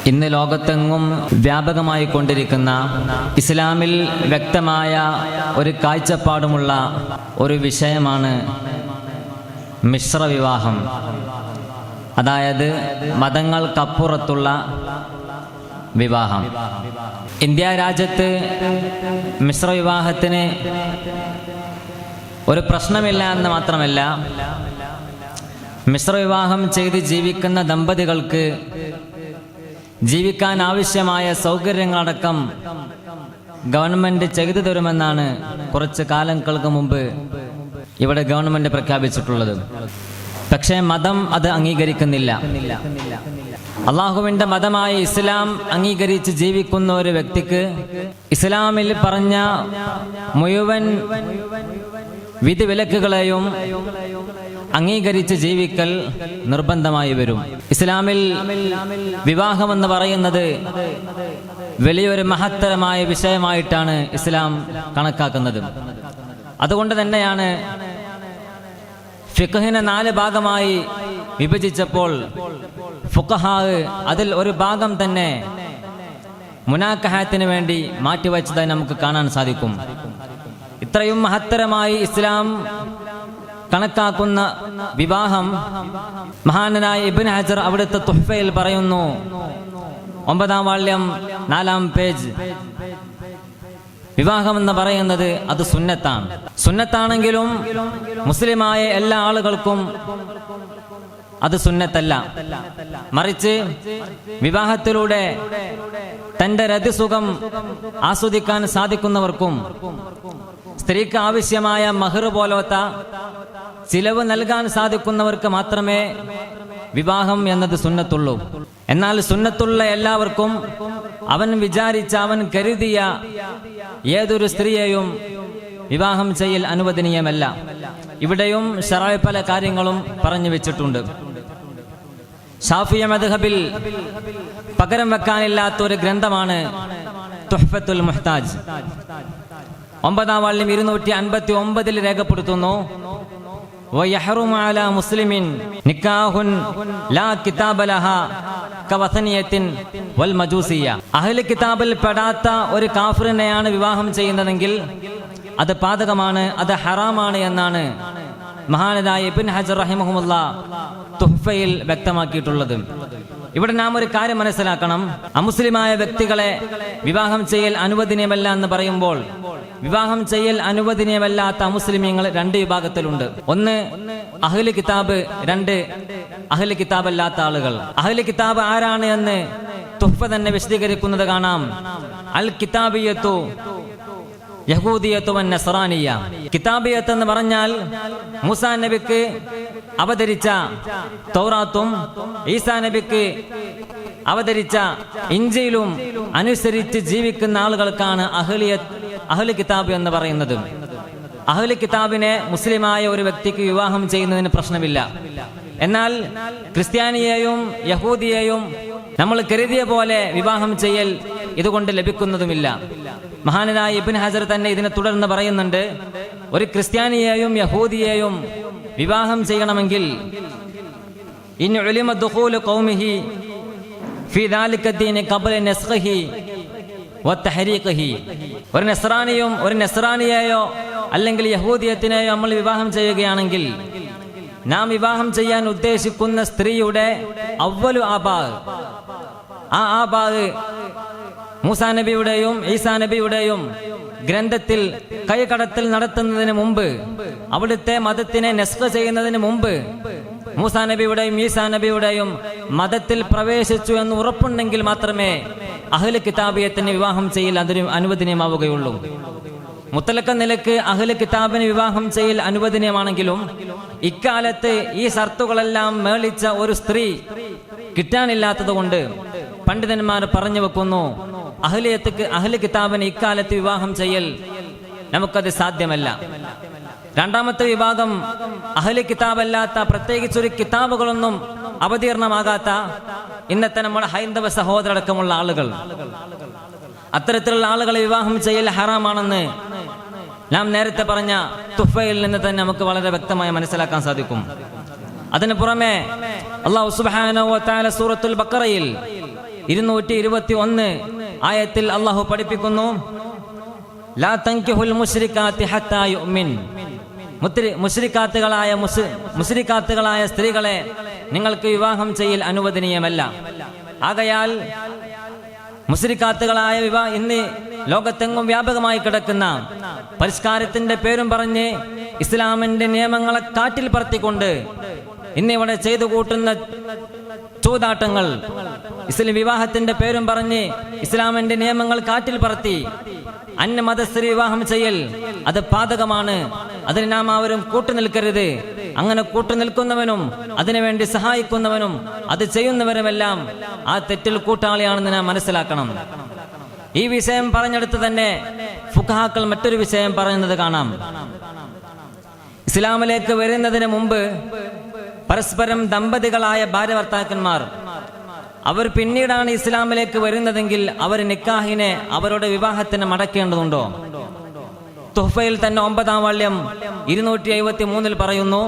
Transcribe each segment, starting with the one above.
ഇന്ന് ലോകത്തെങ്ങും വ്യാപകമായി കൊണ്ടിരിക്കുന്ന ഇസ്ലാമിൽ വ്യക്തമായ ഒരു കാഴ്ചപ്പാടുമുള്ള ഒരു വിഷയമാണ് മിശ്ര വിവാഹം. അതായത് മതങ്ങൾക്കപ്പുറത്തുള്ള വിവാഹം. ഇന്ത്യ രാജ്യത്ത് മിശ്ര വിവാഹത്തിന് ഒരു പ്രശ്നമില്ല എന്ന് മാത്രമല്ല, മിശ്ര വിവാഹം ചെയ്ത് ജീവിക്കുന്ന ദമ്പതികൾക്ക് ജീവിക്കാൻ ആവശ്യമായ സൗകര്യങ്ങളടക്കം ഗവൺമെന്റ് ചെയ്തു തരുമെന്നാണ് കുറച്ച് കാലങ്ങൾക്ക് മുമ്പ് ഇവിടെ ഗവൺമെന്റ് പ്രഖ്യാപിച്ചിട്ടുള്ളത്. പക്ഷേ മതം അത് അംഗീകരിക്കുന്നില്ല. അള്ളാഹുവിന്റെ മതമായ ഇസ്ലാം അംഗീകരിച്ച് ജീവിക്കുന്ന ഒരു വ്യക്തിക്ക് ഇസ്ലാമിൽ പറഞ്ഞ മുഴുവൻ വിധിവിലക്കുകളെയും അംഗീകരിച്ച് ജീവിക്കൽ നിർബന്ധമായി വരും. ഇസ്ലാമിൽ വിവാഹമെന്ന് പറയുന്നത് വലിയൊരു മഹത്തരമായ വിഷയമായിട്ടാണ് ഇസ്ലാം കണക്കാക്കുന്നത്. അതുകൊണ്ട് തന്നെയാണ് ഫിഖ്ഹിനെ 4 ഭാഗമായി വിഭജിച്ചപ്പോൾ ഫുഖഹാ അതിൽ ഒരു ഭാഗം തന്നെ മുനാക്കഹത്തിന് വേണ്ടി മാറ്റിവെച്ചതായി നമുക്ക് കാണാൻ സാധിക്കും. ഇത്രയും മഹത്തരമായി ഇസ്ലാം കണക്കാക്കുന്ന വിവാഹം മഹാനായ ഇബ്നു ഹജർ അവിടുത്തെ തുഹ്ഫയിൽ പറയുന്നു, 9-ാം വാള്യം 4-ാം പേജ്, വിവാഹം എന്ന് പറയുന്നത് അത് സുന്നത്താണ്. സുന്നത്താണെങ്കിലും മുസ്ലിമായ എല്ലാ ആളുകൾക്കും അത് സുന്നത്തല്ല. മറിച്ച് വിവാഹത്തിലൂടെ തന്റെ രതിസുഖം ആസ്വദിക്കാൻ സാധിക്കുന്നവർക്കും സ്ത്രീക്ക് ആവശ്യമായ മഹർ പോലത്തെ ചിലവ് നൽകാൻ സാധിക്കുന്നവർക്ക് മാത്രമേ വിവാഹം എന്നത് സുന്നത്തുള്ളൂ. എന്നാൽ സുന്നത്തുള്ള എല്ലാവർക്കും അവൻ വിചാരിച്ച, അവൻ കരുതിയ ഏതൊരു സ്ത്രീയെയും വിവാഹം ചെയ്യൽ അനുവദനീയമല്ല. ഇവിടെയും ശറഅ് പല കാര്യങ്ങളും പറഞ്ഞു വെച്ചിട്ടുണ്ട്. ശാഫിഈ മദ്ഹബിൽ പകരം വെക്കാനില്ലാത്ത ഒരു ഗ്രന്ഥമാണ് തുഹ്ഫത്തുൽ മുഹ്താജ്. 9-ാം വാള്യം 259 രേഖപ്പെടുത്തുന്നു, വയഹ്റുമു അലാ മുസ്ലിമിൻ നിക്കാഹുൻ ലാ കിതാബ ലഹാ കവസനിയത്തിൻ വൽ മജൂസിയ. അഹ്ലു കിതാബിൽ പെടാത്ത ഒരു കാഫിറിനെയാണ് വിവാഹം ചെയ്യുന്നതെങ്കിൽ അത് പാതകമാണ്, അത് ഹറാമാണ് എന്നാണ് മഹാനായ ഇബ്നു ഹജർ റഹിമഹുല്ലാഹ് തുഹ്ഫയിൽ വ്യക്തമാക്കിയിട്ടുള്ളത്. ഇവിടെ നാം ഒരു കാര്യം മനസ്സിലാക്കണം. അമുസ്ലിമായ വ്യക്തികളെ വിവാഹം ചെയ്യൽ അനുവദനീയമല്ല എന്ന് പറയുമ്പോൾ, വിവാഹം ചെയ്യൽ അനുവദനീയമല്ലാത്ത അമുസ്ലിമീങ്ങൾ 2 വിഭാഗത്തിലുണ്ട്. ഒന്ന് അഹ്ലു കിതാബ്, 2 അഹ്ലു കിതാബ് അല്ലാത്ത ആളുകൾ. അഹ്ലു കിതാബ് ആരാണ് എന്ന് തുഹ്ഫ തന്നെ വിശദീകരിക്കുന്നത് കാണാം. അൽ കിതാബിയത്തു യഹൂദിയത്തു വൻ നസ്റാനിയ. കിതാബിയത്ത് എന്ന് പറഞ്ഞാൽ മൂസാ നബിക്ക് അവതരിച്ച തൗറാത്തും ഈസാ നബിക്ക് അവതരിച്ച ഇഞ്ചീലും അനുസരിച്ച് ജീവിക്കുന്ന ആളുകൾക്കാണ് അഹ്ലു കിതാബ് എന്ന് പറയുന്നത്. അഹ്ലു കിതാബിനെ മുസ്ലിമായ ഒരു വ്യക്തിക്ക് വിവാഹം ചെയ്യുന്നതിന് പ്രശ്നമില്ല. എന്നാൽ ക്രിസ്ത്യാനിയെയും യഹൂദിയെയും നമ്മൾ കരുതിയ പോലെ വിവാഹം ചെയ്യൽ ഇതുകൊണ്ട് ലഭിക്കുന്നതുമില്ല. മഹാനായ ഇബ്നു ഹജർ തന്നെ ഇതിനെ തുടർന്ന് പറയുന്നുണ്ട്, ഒരു ക്രിസ്ത്യാനിയെയും യഹൂദിയെയും വിവാഹം ചെയ്യണമെങ്കിൽ ഇൻ ഉലിമ ദുഖൂലു ഖൗമിഹി ഫീ ദാലിക ദീനി ഖബ്ല നസ്ഖിഹി വതഹരീഖിഹി. ഒരു നസ്രാനിയും ഒരു നസ്രാനിയെയോ അല്ലെങ്കിൽ യഹൂദിയത്തിനെയോ നമ്മൾ വിവാഹം ചെയ്യുകയാണെങ്കിൽ നാം വിവാഹം ചെയ്യാൻ ഉദ്ദേശിക്കുന്ന സ്ത്രീയുടെ അവ്വലു ആബാഗ്, ആ ആബാഗ് മൂസാ നബിയുടെയും ഈസാ നബിയുടെയും ഗ്രന്ഥത്തിൽ കൈകടത്തൽ നടത്തുന്നതിന് മുമ്പ്, അവിടുത്തെ മതത്തിനെ നസ്ഖ് ചെയ്യുന്നതിന് മുമ്പ് മൂസാ നബിയുടെയും ഈസാ നബിയുടെയും മതത്തിൽ പ്രവേശിച്ചു എന്ന് ഉറപ്പുണ്ടെങ്കിൽ മാത്രമേ അഹ്ലു കിതാബിയത്തിന് വിവാഹം ചെയ്യൽ അതിന് അനുവദനീയമാവുകയുള്ളൂ. മുത്തലക്ക നിലക്ക് അഹ്ലു കിതാബിന് വിവാഹം ചെയ്യൽ അനുവദനീയമാണെങ്കിലും ഇക്കാലത്ത് ഈ ഷർത്തുകളെല്ലാം മേളിച്ച ഒരു സ്ത്രീ കിട്ടാനില്ലാത്തത് കൊണ്ട് പണ്ഡിതന്മാർ പറഞ്ഞു വെക്കുന്നു, അഹ്ലു കിതാബിന് ഇക്കാലത്ത് വിവാഹം ചെയ്യൽ നമുക്കത് സാധ്യമല്ല. 2ാമത്തെ വിഭാഗം അഹ്ലു കിതാബല്ലാത്ത, പ്രത്യേകിച്ചൊരു കിതാബുകളൊന്നും അവതീർണമാകാത്ത ഇന്നത്തെ നമ്മുടെ ഹൈന്ദവ സഹോദരടക്കമുള്ള ആളുകൾ, അത്തരത്തിലുള്ള ആളുകളെ വിവാഹം ചെയ്യൽ ഹറാമാണെന്ന് നാം നേരത്തെ പറഞ്ഞ തുഹ്ഫയിൽ നിന്ന് തന്നെ നമുക്ക് വളരെ വ്യക്തമായി മനസ്സിലാക്കാൻ സാധിക്കും. അതിനു പുറമെ അല്ലാഹു സുബ്ഹാനഹു വ തആല സൂറത്തുൽ ബഖറയിൽ 221 ആയത്തിൽ അള്ളാഹു പഠിപ്പിക്കുന്നു, ലാ തൻകിഹുൽ മുശ്രികാത്തി ഹത്താ യുഅ്മിൻ. മുശ്രിക്കാത്തുകളായ സ്ത്രീകളെ നിങ്ങൾക്ക് വിവാഹം ചെയ്യൽ അനുവദനീയമല്ല. ആകയാൽ മുശ്രിക്കാത്തുകളായ ഇന്ന് ലോകത്തെങ്ങും വ്യാപകമായി കിടക്കുന്ന പരിഷ്കാരത്തിന്റെ പേരും പറഞ്ഞ് ഇസ്ലാമിന്റെ നിയമങ്ങളെ കാറ്റിൽ പറത്തിക്കൊണ്ട് ഇന്നിവിടെ ചെയ്തു കൂട്ടുന്ന ചൂതാട്ടങ്ങൾ, ഇസ്ലാം വിവാഹത്തിന്റെ പേരും പറഞ്ഞ് ഇസ്ലാമിന്റെ നിയമങ്ങൾ കാറ്റിൽ പറത്തി അന്യമതസ്ഥരെ വിവാഹം ചെയ്യൽ അത് പാതകമാണ്. അതിന് നാം ആവരും കൂട്ടുനിൽക്കരുത്. അങ്ങനെ കൂട്ടുനിൽക്കുന്നവനും അതിനുവേണ്ടി സഹായിക്കുന്നവനും അത് ചെയ്യുന്നവരുമെല്ലാം ആ തെറ്റിൽ കൂട്ടാളിയാണെന്ന് നാം മനസ്സിലാക്കണം. ഈ വിഷയം പറഞ്ഞെടുത്ത് തന്നെ ഫുഖഹാക്കൾ മറ്റൊരു വിഷയം പറയുന്നത് കാണാം. ഇസ്ലാമിലേക്ക് വരുന്നതിന് മുമ്പ് പരസ്പരം ദമ്പതികളായ ഭാര്യ ഭർത്താക്കന്മാർ അവർ പിന്നീടാണ് ഇസ്ലാമിലേക്ക് വരുന്നതെങ്കിൽ അവർ നിക്കാഹിനെ, അവരുടെ വിവാഹത്തിന് മടക്കേണ്ടതുണ്ടോ? തുഹ്ഫയിൽ തന്നെ 9-ാം വാള്യം 253 പറയുന്നു,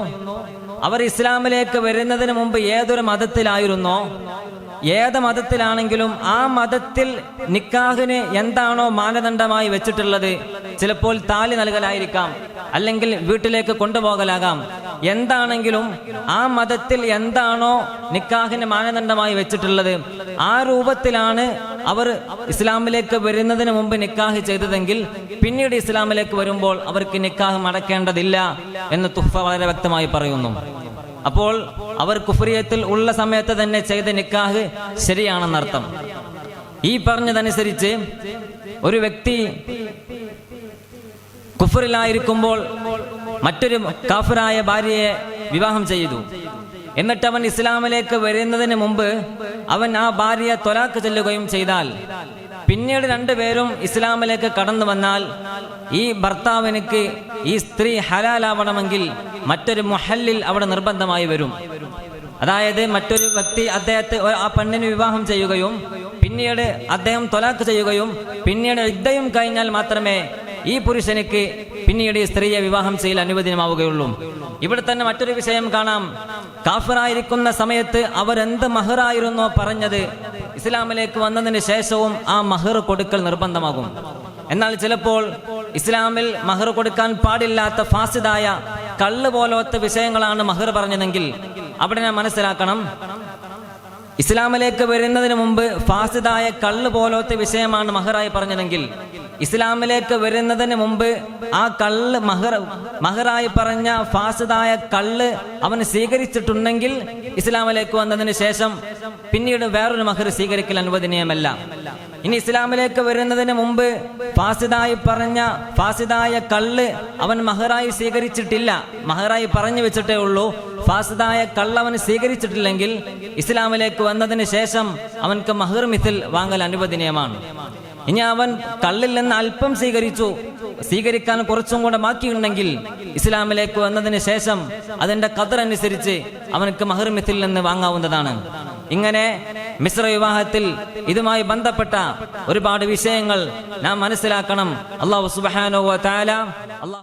അവർ ഇസ്ലാമിലേക്ക് വരുന്നതിന് മുമ്പ് ഏതൊരു മതത്തിലായിരുന്നോ, ഏത് മതത്തിലാണെങ്കിലും ആ മതത്തിൽ നിക്കാഹിന് എന്താണോ മാനദണ്ഡമായി വെച്ചിട്ടുള്ളത്, ചിലപ്പോൾ താലി നൽകലായിരിക്കാം, അല്ലെങ്കിൽ വീട്ടിലേക്ക് കൊണ്ടുപോകലാകാം, എന്താണെങ്കിലും ആ മതത്തിൽ എന്താണോ നിക്കാഹിന് മാനദണ്ഡമായി വെച്ചിട്ടുള്ളത് ആ രൂപത്തിലാണ് അവർ ഇസ്ലാമിലേക്ക് വരുന്നതിന് മുമ്പ് നിക്കാഹ് ചെയ്തതെങ്കിൽ പിന്നീട് ഇസ്ലാമിലേക്ക് വരുമ്പോൾ അവർക്ക് നിക്കാഹ് മടക്കേണ്ടതില്ല എന്ന് തുഹ്ഫ വളരെ വ്യക്തമായി പറയുന്നു. അപ്പോൾ അവർ കുഫ്രിയത്തിൽ ഉള്ള സമയത്ത് തന്നെ ചെയ്ത നിക്കാഹ് ശരിയാണെന്നർത്ഥം. ഈ പറഞ്ഞതനുസരിച്ച് ഒരു വ്യക്തി കുഫറിലായിരിക്കുമ്പോൾ മറ്റൊരു കാഫിറായ ഭാര്യയെ വിവാഹം ചെയ്തു, എന്നിട്ട് അവൻ ഇസ്ലാമിലേക്ക് വരുന്നതിന് മുമ്പ് അവൻ ആ ഭാര്യയെ ത്വലാഖ് ചൊല്ലുകയും ചെയ്താൽ പിന്നീട് രണ്ടുപേരും ഇസ്ലാമിലേക്ക് കടന്നു വന്നാൽ ഈ ഭർത്താവിനക്ക് ഈ സ്ത്രീ ഹലാലാവണമെങ്കിൽ മറ്റൊരു മുഹല്ലിൽ അവിടെ നിർബന്ധമായി വരും. അതായത് മറ്റൊരു വ്യക്തി അദ്ദേഹത്തെ ആ പെണ്ണിന് വിവാഹം ചെയ്യുകയും പിന്നീട് അദ്ദേഹം ത്വലാഖ് ചെയ്യുകയും പിന്നീട് ഇദ്ദയും കഴിഞ്ഞാൽ മാത്രമേ ഈ പുരുഷനിക്ക് പിന്നീട് ഈ സ്ത്രീയെ വിവാഹം ചെയ്യൽ അനുവദനീയമാവുകയുള്ളൂ. ഇവിടെ തന്നെ മറ്റൊരു വിഷയം കാണാം. കാഫിറായിരിക്കുന്ന സമയത്ത് അവരെന്ത് മഹറായിരുന്നോ പറഞ്ഞത്, ഇസ്ലാമിലേക്ക് വന്നതിന് ശേഷവും ആ മഹർ കൊടുക്കൽ നിർബന്ധമാകും. എന്നാൽ ചിലപ്പോൾ ഇസ്ലാമിൽ മഹർ കൊടുക്കാൻ പാടില്ലാത്ത ഫാസിദായ കള്ള് പോലത്തെ വിഷയങ്ങളാണ് മഹർ പറഞ്ഞതെങ്കിൽ അവിടെ ഞാൻ മനസ്സിലാക്കണം, ഇസ്ലാമിലേക്ക് വരുന്നതിന് മുമ്പ് ഫാസിദായ കള്ള് പോലത്തെ വിഷയമാണ് മഹറായി പറഞ്ഞതെങ്കിൽ ഇസ്ലാമിലേക്ക് വരുന്നതിന് മുമ്പ് ആ കള്ള് മഹറായി പറഞ്ഞ ഫാസിദായ കള്ള് അവൻ സ്വീകരിച്ചിട്ടുണ്ടെങ്കിൽ ഇസ്ലാമിലേക്ക് വന്നതിന് ശേഷം പിന്നീട് വേറൊരു മഹർ സ്വീകരിക്കൽ അനുവദനീയമല്ല. ഇനി ഇസ്ലാമിലേക്ക് വരുന്നതിന് മുമ്പ് ഫാസിദായി പറഞ്ഞ ഫാസിദായ കള്ള് അവൻ മഹറായി സ്വീകരിച്ചിട്ടില്ല, മഹറായി പറഞ്ഞു വെച്ചിട്ടേ ഉള്ളൂ, ഫാസിദായ കള്ള് അവൻ സ്വീകരിച്ചിട്ടില്ലെങ്കിൽ ഇസ്ലാമിലേക്ക് വന്നതിന് ശേഷം അവൻക്ക് മഹർ മിഥിൽ വാങ്ങൽ അനുവദനീയമാണ്. ഇനി അവൻ കള്ളിൽ നിന്ന് അല്പം സ്വീകരിക്കാൻ കുറച്ചും കൂടെ ബാക്കിയുണ്ടെങ്കിൽ ഇസ്ലാമിലേക്ക് വന്നതിന് ശേഷം അതിന്റെ ഖദർ അനുസരിച്ച് അവനക്ക് മഹർ മിഥിൽ നിന്ന് വാങ്ങാവുന്നതാണ്. ഇങ്ങനെ മിശ്ര വിവാഹത്തിൽ ഇതുമായി ബന്ധപ്പെട്ട ഒരുപാട് വിഷയങ്ങൾ നാം മനസ്സിലാക്കണം. അല്ലാഹു സുബ്ഹാനഹു വ തആല